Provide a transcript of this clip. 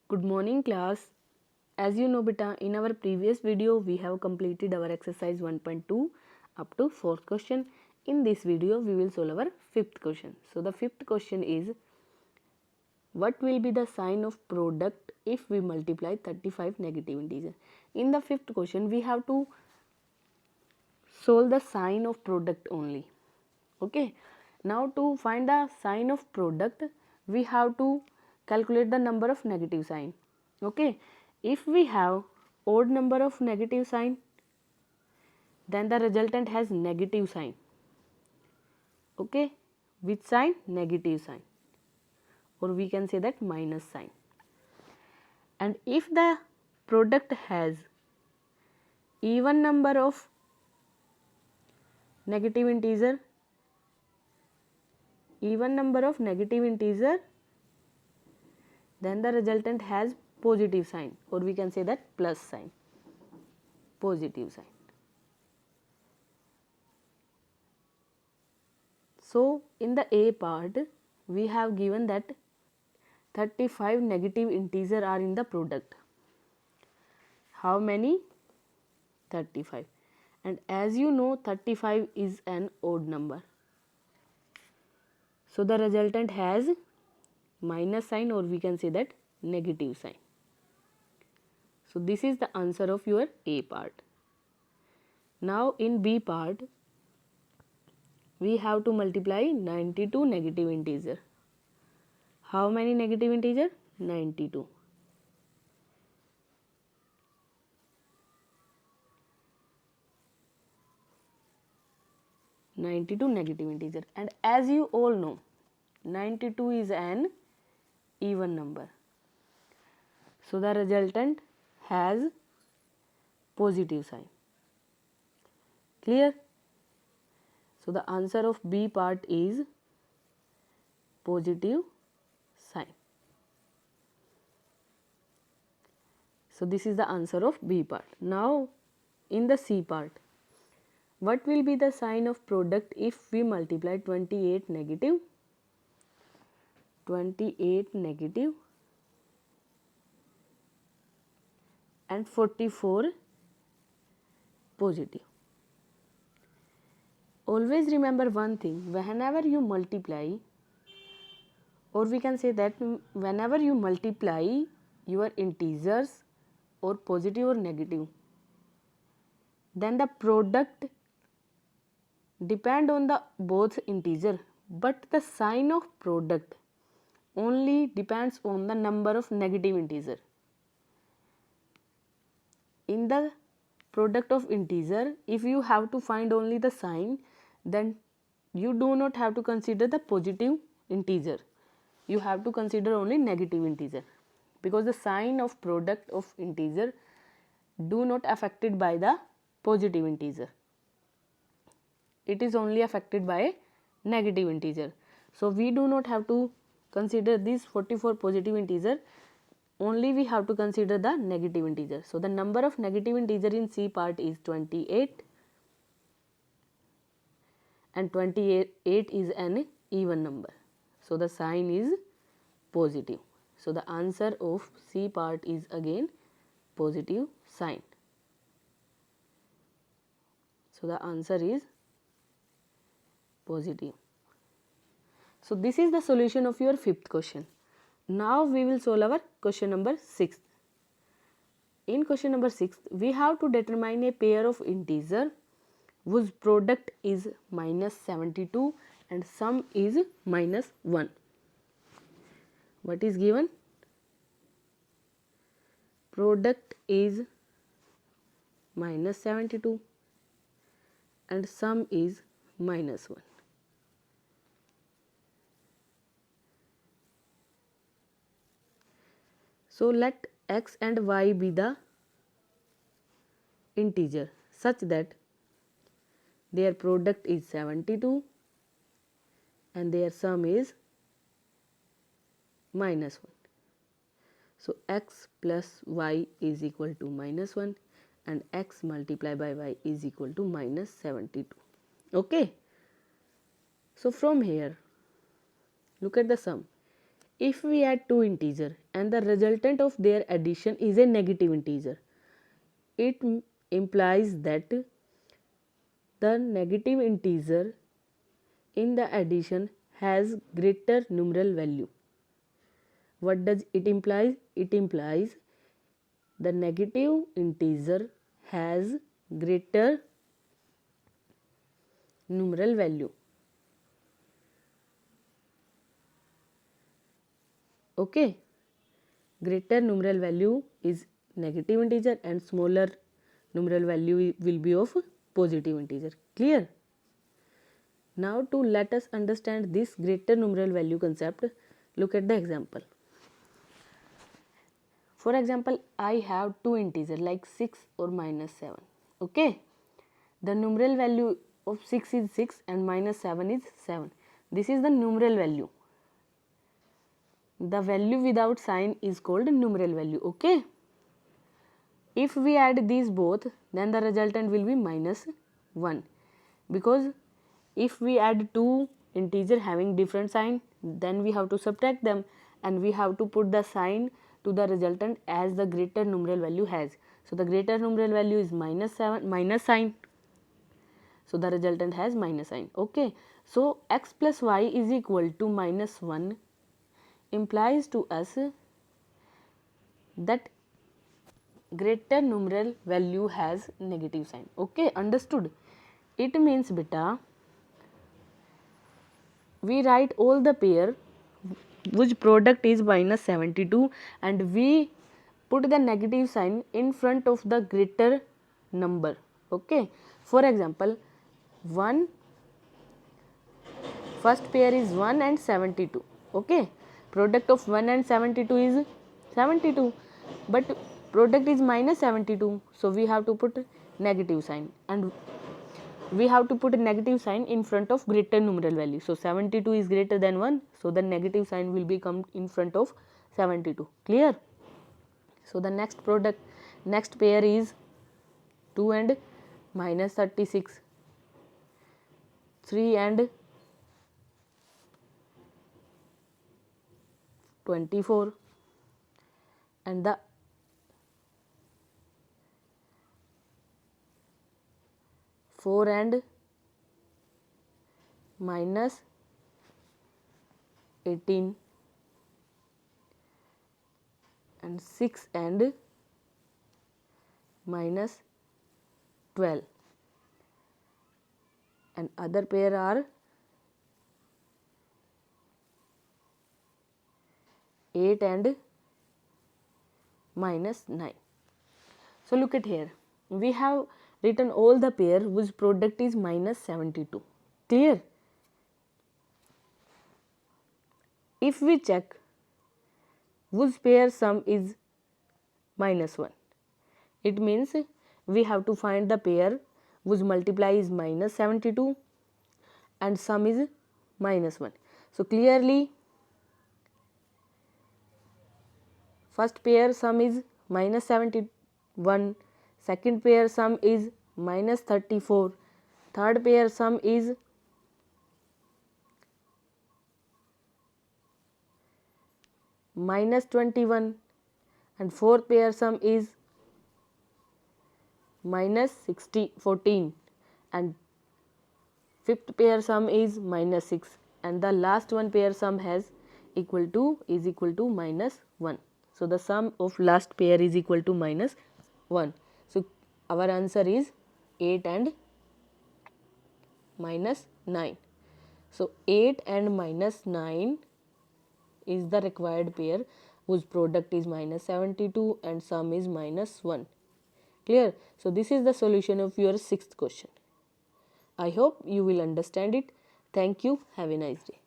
Good morning class. As you know beta, in our previous video we have completed our exercise 1.2 up to 4th question. In this video we will solve our 5th question. So the 5th question is, what will be the sign of product if we multiply 35 negative integer? In the 5th question we have to solve the sign of product only. Okay. Now to find the sign of product we have to calculate the number of negative sign. Okay. If we have odd number of negative sign, then the resultant has negative sign. Okay. Which sign? Negative sign, or we can say that minus sign. And if the product has even number of negative integer, then the resultant has positive sign, or we can say that plus sign, positive sign. So in the A part we have given that 35 negative integer are in the product. How many? 35. And as you know, 35 is an odd number. So the resultant has minus sign, or we can say that negative sign. So this is the answer of your A part. Now in B part we have to multiply 92 negative integer. How many negative integer? 92. Negative integer, and as you all know, 92 is an even number. So the resultant has positive sign. Clear? So the answer of B part is positive sign. So this is the answer of B part. Now in the C part, what will be the sign of product if we multiply 28 negative and 44 positive? Always remember one thing, whenever you multiply, or we can say that whenever you multiply your integers or positive or negative, then the product depend on the both integer, but the sign of product only depends on the number of negative integer. In the product of integer, if you have to find only the sign, then you do not have to consider the positive integer. You have to consider only negative integer, because the sign of product of integer do not affected by the positive integer. It is only affected by negative integer. So we do not have to consider this 44 positive integer, only we have to consider the negative integer. So the number of negative integer in C part is 28, and 28 is an even number. So the sign is positive. So the answer of C part is again positive sign. So the answer is positive. So this is the solution of your 5th question. Now we will solve our question number 6. In question number 6, we have to determine a pair of integer whose product is minus 72 and sum is minus 1. What is given? Product is minus 72 and sum is minus 1. So let x and y be the integer such that their product is 72 and their sum is minus 1. So x plus y is equal to minus 1 and x multiplied by y is equal to minus 72. Okay. So from here, look at the sum. If we add two integers and the resultant of their addition is a negative integer, it implies that the negative integer in the addition has greater numeral value. What does it imply? It implies the negative integer has greater numeral value. Okay, greater numeral value is negative integer and smaller numeral value will be of positive integer. Clear? Now to let us understand this greater numeral value concept, look at the example. For example, I have two integers like 6 or -7. Okay, the numeral value of 6 is 6 and -7 is 7. This is the numeral value. The value without sign is called numeral value. Okay, if we add these both, then the resultant will be -1, because if we add two integers having different sign, then we have to subtract them and we have to put the sign to the resultant as the greater numeral value has. So the greater numeral value is -7 minus sign, so the resultant has minus sign. Okay, so x plus y is equal to -1 implies to us that greater numeral value has negative sign. Okay, understood? It means beta, we write all the pair whose product is -72 and we put the negative sign in front of the greater number. Okay, for example, first pair is 1 and 72. Okay, product of 1 and 72 is 72, but product is -72, so we have to put negative sign and we have to put a negative sign in front of greater numeral value. So 72 is greater than 1, so the negative sign will be come in front of 72. Clear? So the next pair is 2 and -36, 3 and 24, and the -4 and -18, and 6 and -12, and other pair are 8 and -9. So look at here, we have written all the pair whose product is -72. Clear? If we check whose pair sum is -1, it means we have to find the pair whose multiply is -72 and sum is -1. So clearly first pair sum is -71, second pair sum is -34, third pair sum is -21, and fourth pair sum is -14, and fifth pair sum is -6, and the last one pair sum is equal to -1. So the sum of last pair is equal to -1. So our answer is 8 and -9. So 8 and -9 is the required pair whose product is -72 and sum is -1. Clear? So this is the solution of your sixth question. I hope you will understand it. Thank you. Have a nice day.